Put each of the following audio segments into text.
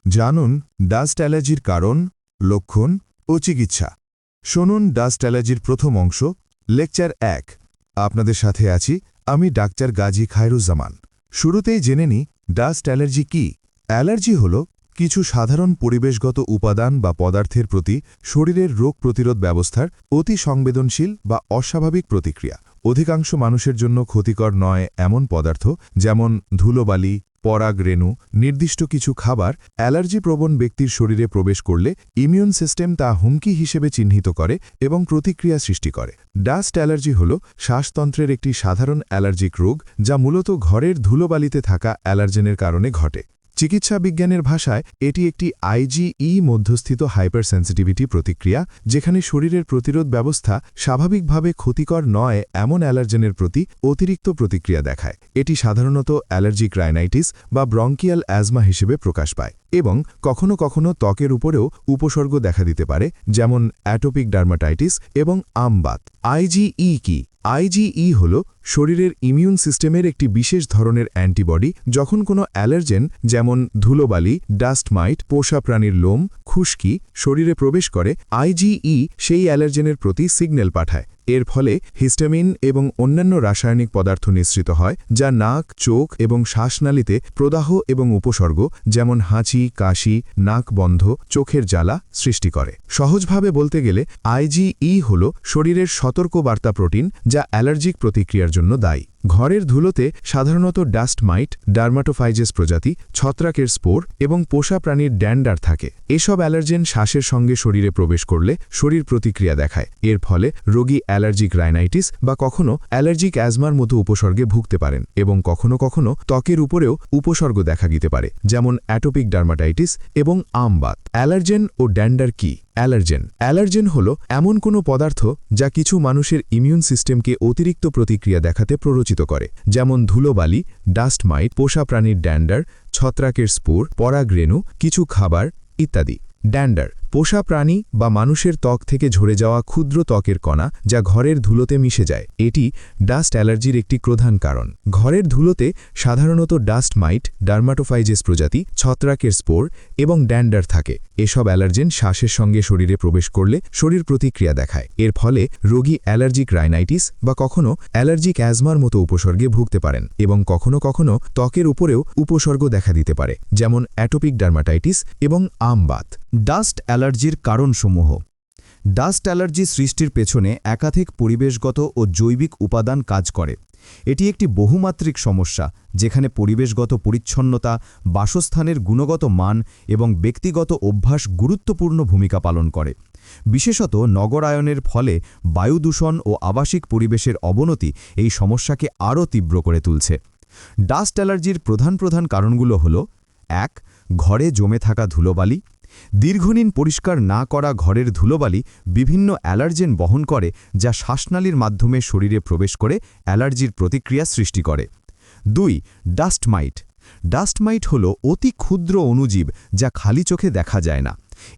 জানুন ডাস্ট অ্যালার্জির কারণ, লক্ষণ ও চিকিৎসা। শুনুন ডাস্ট অ্যালার্জির প্রথম অংশ, লেকচার 1। আপনাদের সাথে আছি আমি ডাক্তার গাজী খায়রুজ্জামান। শুরুতেই জেনে নিই ডাস্ট অ্যালার্জি কী। অ্যালার্জি হল কিছু সাধারণ পরিবেশগত উপাদান বা পদার্থের প্রতি শরীরের রোগ প্রতিরোধ ব্যবস্থার অতি সংবেদনশীল বা অস্বাভাবিক প্রতিক্রিয়া। অধিকাংশ মানুষের জন্য ক্ষতিকর নয় এমন পদার্থ যেমন ধুলোবালি, পরাগ রেণু, নির্দিষ্ট কিছু খাবার অ্যালার্জিপ্রবণ ব্যক্তির শরীরে প্রবেশ করলে ইমিউন সিস্টেম তা হুমকি হিসেবে চিহ্নিত করে এবং প্রতিক্রিয়া সৃষ্টি করে। ডাস্ট অ্যালার্জি হল শ্বাসতন্ত্রের একটি সাধারণ অ্যালার্জিক রোগ যা মূলত ঘরের ধুলোবালিতে থাকা অ্যালার্জেনের কারণে ঘটে। চিকিৎসা বিজ্ঞানের ভাষায় এটি একটি আইজিই মধ্যস্থিত হাইপারসেন্সিটিভিটি প্রতিক্রিয়া, যেখানে শরীরের প্রতিরোধ ব্যবস্থা স্বাভাবিকভাবে ক্ষতিকর নয় এমন অ্যালার্জেনের প্রতি অতিরিক্ত প্রতিক্রিয়া দেখায়। এটি সাধারণত অ্যালার্জিক রাইনাইটিস বা ব্রঙ্কিয়াল অ্যাজমা হিসেবে প্রকাশ পায় এবং কখনো কখনো ত্বকের উপরেও উপসর্গ দেখা দিতে পারে, যেমন অ্যাটোপিক ডার্মাটাইটিস এবং আমবাত। আইজিই কি? আইজিই হল শরীরের ইমিউন সিস্টেমের একটি বিশেষ ধরনের অ্যান্টিবডি। যখন কোনো অ্যালার্জেন যেমন ধুলোবালি, ডাস্ট মাইট, পোষা প্রাণীর লোম, খুশকি শরীরে প্রবেশ করে, আইজিই সেই অ্যালার্জেনের প্রতি সিগন্যাল পাঠায়। এর ফলে হিস্টামিন এবং অন্যান্য রাসায়নিক পদার্থ নিঃসৃত হয়, যা নাক, চোখ এবং শ্বাসনালীতে প্রদাহ এবং উপসর্গ যেমন হাঁচি, কাশি, নাক বন্ধ, চোখের জ্বালা সৃষ্টি করে। সহজভাবে বলতে গেলে আইজিই হল শরীরের সতর্ক বার্তা প্রোটিন যা অ্যালার্জিক প্রতিক্রিয়ার জন্য দায়ী। ঘরের ধুলোতে সাধারণত ডাস্ট মাইট, ডার্মাটোফাইজেস প্রজাতি, ছত্রাকের স্পোর এবং পোষা প্রাণীর ড্যান্ডার থাকে। এসব অ্যালার্জেন শ্বাসের সঙ্গে শরীরে প্রবেশ করলে শরীর প্রতিক্রিয়া দেখায়। এর ফলে রোগী অ্যালার্জিক রাইনাইটিস বা কখনো অ্যালার্জিক অ্যাজমার মতো উপসর্গে ভুগতে পারেন এবং কখনো কখনো ত্বকের উপরেও উপসর্গ দেখা দিতে পারে, যেমন অ্যাটোপিক ডার্মাটাইটিস এবং আমবাত। অ্যালার্জেন ও ড্যান্ডার কি? অ্যালার্জেন হল এমন কোনো পদার্থ যা কিছু মানুষের ইমিউন সিস্টেমকে অতিরিক্ত প্রতিক্রিয়া দেখাতে প্ররোচিত করে, যেমন ধুলোবালি, ডাস্ট মাইট, পোষা প্রাণীর ড্যান্ডার, ছত্রাকের স্পোর, পরাগ রেণু, কিছু খাবার ইত্যাদি। ড্যান্ডার পোষা প্রাণী বা মানুষের ত্বক থেকে ঝরে যাওয়া ক্ষুদ্র ত্বকের কণা যা ঘরের ধুলোতে মিশে যায়। এটি ডাস্ট অ্যালার্জির একটি প্রধান কারণ। ঘরের ধুলোতে সাধারণত ডাস্ট মাইট, ডার্মাটোফাইজেস প্রজাতি, ছত্রাকের স্পোর এবং ড্যান্ডার থাকে। এসব অ্যালার্জেন শ্বাসের সঙ্গে শরীরে প্রবেশ করলে শরীর প্রতিক্রিয়া দেখায়। এর ফলে রোগী অ্যালার্জিক রাইনাইটিস বা কখনো অ্যালার্জিক অ্যাজমার মতো উপসর্গে ভুগতে পারেন এবং কখনো কখনো ত্বকের উপরেও উপসর্গ দেখা দিতে পারে, যেমন অ্যাটোপিক ডার্মাটাইটিস এবং আমবাত। ডাস্ট অ্যালার্জির কারণসমূহ। ডাস্ট অ্যালার্জি সৃষ্টির পেছনে একাধিক পরিবেশগত ও জৈবিক উপাদান কাজ করে। এটি একটি বহুমাত্রিক সমস্যা, যেখানে পরিবেশগত পরিচ্ছন্নতা, বাসস্থানের গুণগত মান এবং ব্যক্তিগত অভ্যাস গুরুত্বপূর্ণ ভূমিকা পালন করে। বিশেষত নগরায়নের ফলে বায়ু দূষণ ও আবাসিক পরিবেশের অবনতি এই সমস্যাকে আরও তীব্র করে তুলছে। ডাস্ট অ্যালার্জির প্রধান কারণগুলো হল: ১. ঘরে জমে থাকা ধুলোবালি। দীর্ঘদিন পরিষ্কার না করা ঘরের ধুলোবালি বিভিন্ন অ্যালার্জেন বহন করে, যা শ্বাসনালীর মাধ্যমে শরীরে প্রবেশ করে অ্যালার্জির প্রতিক্রিয়া সৃষ্টি করে। ২. ডাস্ট মাইট। ডাস্ট মাইট হল অতি ক্ষুদ্র অণুজীব যা খালি চোখে দেখা যায় না।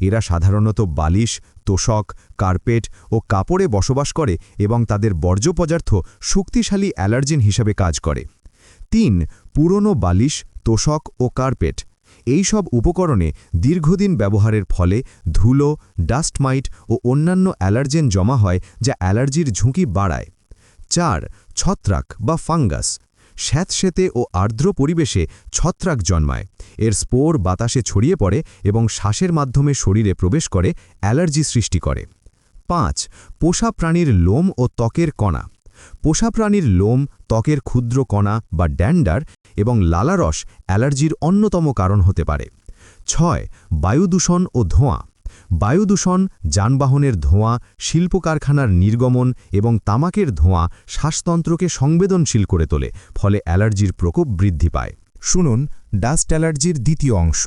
এরা সাধারণত বালিশ, তোশক, কার্পেট ও কাপড়ে বসবাস করে এবং তাদের বর্জ্য পদার্থ শক্তিশালী অ্যালার্জেন হিসেবে কাজ করে। ৩. পুরনো বালিশ, তোশক ও কার্পেট। এই সব উপকরণে দীর্ঘদিন ব্যবহারের ফলে ধুলো, ডাস্ট মাইট ও অন্যান্য অ্যালার্জেন জমা হয়, যা অ্যালার্জির ঝুঁকি বাড়ায়। ৪. ছত্রাক বা ফাঙ্গাস। স্যাঁতসেঁতে ও আর্দ্র পরিবেশে ছত্রাক জন্মায়। এর স্পোর বাতাসে ছড়িয়ে পড়ে এবং শ্বাসের মাধ্যমে শরীরে প্রবেশ করে অ্যালার্জি সৃষ্টি করে। ৫. পোষা প্রাণীর লোম ও ত্বকের কণা। পোষা প্রাণীর লোম, ত্বকের ক্ষুদ্র কণা বা ড্যান্ডার এবং লালারস অ্যালার্জির অন্যতম কারণ হতে পারে। ৬. বায়ু দূষণ ও ধোঁয়া। বায়ু দূষণ, যানবাহনের ধোঁয়া, শিল্প কারখানার নির্গমন এবং তামাকের ধোঁয়া শ্বাসতন্ত্রকে সংবেদনশীল করে তোলে, ফলে অ্যালার্জির প্রকোপ বৃদ্ধি পায়। শুনুন ডাস্ট অ্যালার্জির দ্বিতীয় অংশ,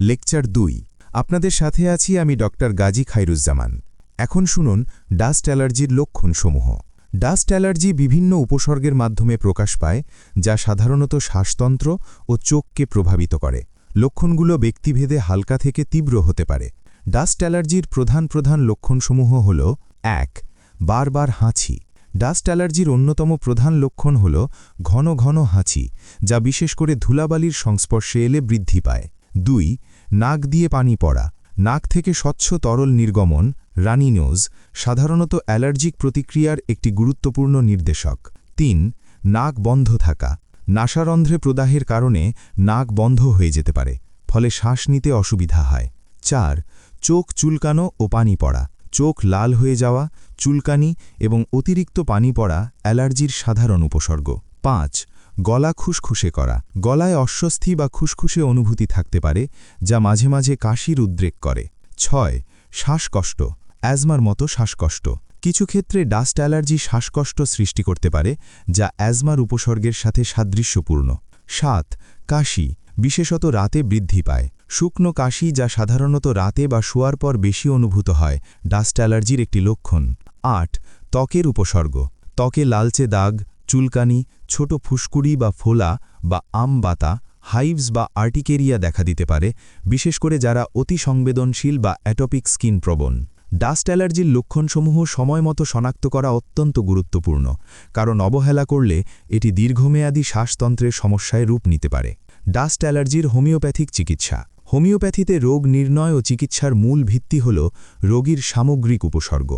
লেকচার ২। আপনাদের সাথে আছি আমি ডক্টর গাজী খায়রুজ্জামান। এখন শুনুন ডাস্ট অ্যালার্জির লক্ষণসমূহ। ডাস্ট অ্যালার্জি বিভিন্ন উপসর্গের মাধ্যমে প্রকাশ পায়, যা সাধারণত শ্বাসতন্ত্র ও চোখকে প্রভাবিত করে। লক্ষণগুলো ব্যক্তিভেদে হালকা থেকে তীব্র হতে পারে। ডাস্ট অ্যালার্জির প্রধান লক্ষণসমূহ হল: ১. বারবার হাঁচি। ডাস্ট অ্যালার্জির অন্যতম প্রধান লক্ষণ হল ঘন ঘন হাঁচি, যা বিশেষ করে ধুলাবালির সংস্পর্শে এলে বৃদ্ধি পায়। ২. নাক দিয়ে পানি পড়া, নাক থেকে স্বচ্ছ তরল নির্গমন, রানি নোজ, সাধারণত অ্যালার্জিক প্রতিক্রিয়ার একটি গুরুত্বপূর্ণ নির্দেশক। 3. নাক বন্ধ থাকা, নাসারন্ধ্রে প্রদাহের কারণে নাক বন্ধ হয়ে যেতে পারে, ফলে শ্বাস নিতে অসুবিধা হয়। 4. চোখ চুলকানো ও পানি পড়া, চোখ লাল হয়ে যাওয়া, চুলকানি এবং অতিরিক্ত পানি পড়া অ্যালার্জির সাধারণ উপসর্গ। 5. গলা খুসখুসে করা, গলায় অস্বস্তি বা খুসখুসে অনুভূতি থাকতে পারে, যা মাঝে মাঝে কাশির উদ্রেক করে। 6. শ্বাসকষ্ট, অ্যাজমার মতো শ্বাসকষ্ট, কিছু ক্ষেত্রে ডাস্ট অ্যালার্জি শ্বাসকষ্ট সৃষ্টি করতে পারে, যা অ্যাজমার উপসর্গের সাথে সাদৃশ্যপূর্ণ। 7. কাশি, বিশেষত রাতে বৃদ্ধি পায়, শুকনো কাশি যা সাধারণত রাতে বা শোয়ার পর বেশি অনুভূত হয়, ডাস্ট অ্যালার্জির একটি লক্ষণ। 8. ত্বকের উপসর্গ, ত্বকে লালচে দাগ, চুলকানি, ছোট ফুসকুড়ি বা ফোলা বা আমবাতা, হাইভস বা আর্টিকেরিয়া দেখা দিতে পারে, বিশেষ করে যারা অতি সংবেদনশীল বা অ্যাটপিক স্কিন প্রবণ। ডাস্ট অ্যালার্জির লক্ষণসমূহ সময়মতো শনাক্ত করা অত্যন্ত গুরুত্বপূর্ণ, কারণ অবহেলা করলে এটি দীর্ঘমেয়াদী শ্বাসতন্ত্রের সমস্যায় রূপ নিতে পারে। ডাস্ট অ্যালার্জির হোমিওপ্যাথিক চিকিৎসা, হোমিওপ্যাথিতে রোগ নির্ণয় ও চিকিৎসার মূল ভিত্তি হল রোগীর সামগ্রিক উপসর্গ,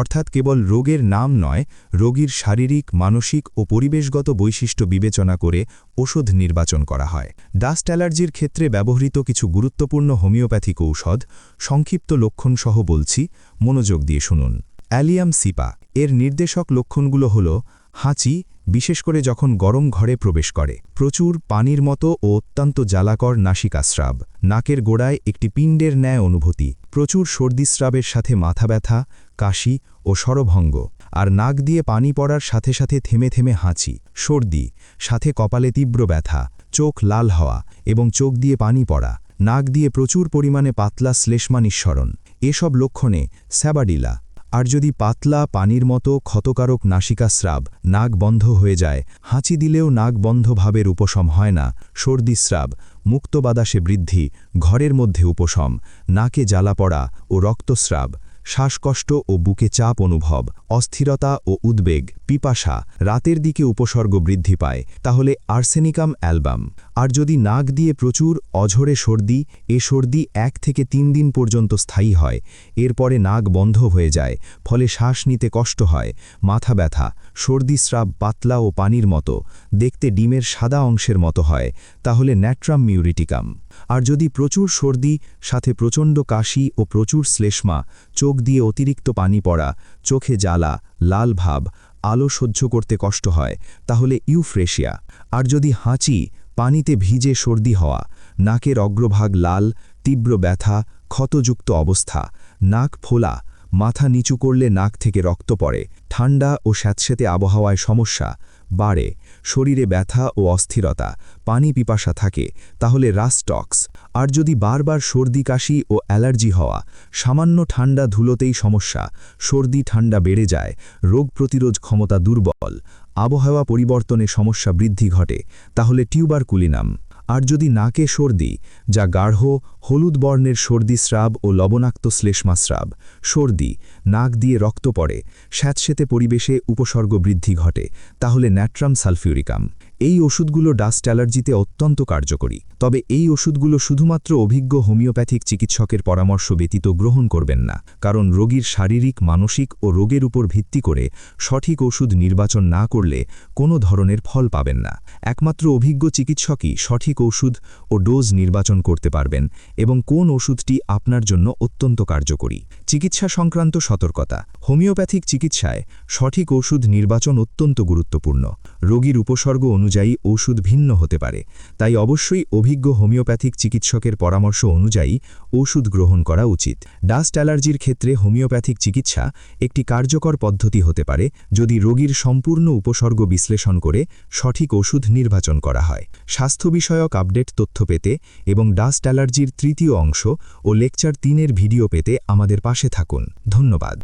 অর্থাৎ কেবল রোগের নাম নয়, রোগীর শারীরিক, মানসিক ও পরিবেশগত বৈশিষ্ট্য বিবেচনা করে ওষুধ নির্বাচন করা হয়। ডাস্ট অ্যালার্জির ক্ষেত্রে ব্যবহৃত কিছু গুরুত্বপূর্ণ হোমিওপ্যাথিক ঔষধ সংক্ষিপ্ত লক্ষণসহ বলছি, মনোযোগ দিয়ে শুনুন। অ্যালিয়াম সিপা, এর নির্দেশক লক্ষণগুলো হল হাঁচি, বিশেষ করে যখন গরম ঘরে প্রবেশ করে, প্রচুর পানির মতো ও অত্যন্ত জ্বালাকর নাসিকাস্রাব, নাকের গোড়ায় একটি পিণ্ডের ন্যায় অনুভূতি, প্রচুর সর্দিস্রাবের সাথে মাথা ব্যথা, কাশি ও স্বরভঙ্গ, আর নাক দিয়ে পানি পড়ার সাথে সাথে থেমে থেমে হাঁচি, সর্দি, সাথে কপালে তীব্র ব্যথা, চোখ লাল হওয়া এবং চোখ দিয়ে পানি পড়া, নাক দিয়ে প্রচুর পরিমাণে পাতলা শ্লেষ্মা নিঃসরণ, এসব লক্ষণে স্যাবাডিলা। আর যদি পাতলা পানির মতো ক্ষতকারক নাসিকাস্রাব, নাক বন্ধ হয়ে যায়, হাঁচি দিলেও নাক বন্ধ ভাবের উপশম হয় না, সর্দিস্রাব, মুক্ত বাতাসে বৃদ্ধি, ঘরের মধ্যে উপশম, নাকে জ্বালা পড়া ও রক্তস্রাব, শ্বাসকষ্ট ও বুকে চাপ অনুভব, অস্থিরতা ও উদ্বেগ, পিপাসা, রাতের দিকে উপসর্গ বৃদ্ধি পায়, তাহলে আর্সেনিকাম অ্যালবাম। আর যদি নাক দিয়ে প্রচুর অঝরে সর্দি, এ সর্দি 1 থেকে 3 দিন পর্যন্ত স্থায়ী হয়, এরপরে নাক বন্ধ হয়ে যায়, ফলে শ্বাস নিতে কষ্ট হয়, মাথা ব্যথা, সর্দিস্রাব পাতলা ও পানির মতো, দেখতে ডিমের সাদা অংশের মতো হয়, তাহলে ন্যাট্রাম মিউরিটিকাম। আর যদি প্রচুর সর্দি, সাথে প্রচণ্ড কাশি ও প্রচুর শ্লেষ্মা, চোখ দিয়ে অতিরিক্ত পানি পড়া, চোখে জ্বালা, লাল ভাব, আলো সহ্য করতে কষ্ট হয়, তাহলে ইউফ্রেশিয়া। আর যদি হাঁচি, পানিতে ভিজে সর্দি হওয়া, নাকের অগ্রভাগ লাল, তীব্র ব্যথা, ক্ষতযুক্ত অবস্থা, নাক ফোলা, মাথা নিচু করলে নাক থেকে রক্ত পড়ে, ঠান্ডা ও স্যাঁতসেঁতে আবহাওয়ায় সমস্যা বাড়ে, শরীরে ব্যথা ও অস্থিরতা, পানি পিপাসা থাকে, তাহলে রাস্টক্স। আর যদি বারবার সর্দি কাশি ও অ্যালার্জি হওয়া, সামান্য ঠান্ডা ধুলোতেই সমস্যা, সর্দি ঠান্ডা বেড়ে যায়, রোগ প্রতিরোধ ক্ষমতা দুর্বল, আবহাওয়া পরিবর্তনে সমস্যা বৃদ্ধি ঘটে, তাহলে টিউবারকুলিনাম। আর যদি নাকে সর্দি, যা গাঢ় হলুদ বর্ণের সর্দিস্রাব ও লবণাক্ত শ্লেষ্মাস্রাব, সর্দি, নাক দিয়ে রক্ত পড়ে, স্যাঁতসেঁতে পরিবেশে উপসর্গ বৃদ্ধি ঘটে, তাহলে ন্যাট্রাম সালফিউরিকাম। এই ওষুধগুলো ডাস্ট অ্যালার্জিতে অত্যন্ত কার্যকরী, তবে এই ওষুধগুলো শুধুমাত্র অভিজ্ঞ হোমিওপ্যাথিক চিকিৎসকের পরামর্শ ব্যতীত গ্রহণ করবেন না, কারণ রোগীর শারীরিক, মানসিক ও রোগের উপর ভিত্তি করে সঠিক ওষুধ নির্বাচন না করলে কোনো ধরনের ফল পাবেন না। একমাত্র অভিজ্ঞ চিকিৎসকই সঠিক ওষুধ ও ডোজ নির্বাচন করতে পারবেন এবং কোন ওষুধটি আপনার জন্য অত্যন্ত কার্যকরী। চিকিৎসা সংক্রান্ত সতর্কতা, হোমিওপ্যাথিক চিকিৎসায় সঠিক ওষুধ নির্বাচন অত্যন্ত গুরুত্বপূর্ণ। রোগীর উপসর্গ অনুযায়ী ওষুধ ভিন্ন হতে পারে, তাই অবশ্যই অভিজ্ঞ হোমিওপ্যাথিক চিকিৎসকের পরামর্শ অনুযায়ী ওষুধ গ্রহণ করা উচিত। ডাস্ট অ্যালার্জির ক্ষেত্রে হোমিওপ্যাথিক চিকিৎসা একটি কার্যকর পদ্ধতি হতে পারে যদি রোগীর সম্পূর্ণ উপসর্গ বিশ্লেষণ করে সঠিক ওষুধ নির্বাচন করা হয়। স্বাস্থ্য বিষয়ক আপডেট তথ্য পেতে এবং ডাস্ট অ্যালার্জির তৃতীয় অংশ ও লেকচার 3-এর ভিডিও পেতে আমাদের পাশে থাকুন। ধন্যবাদ।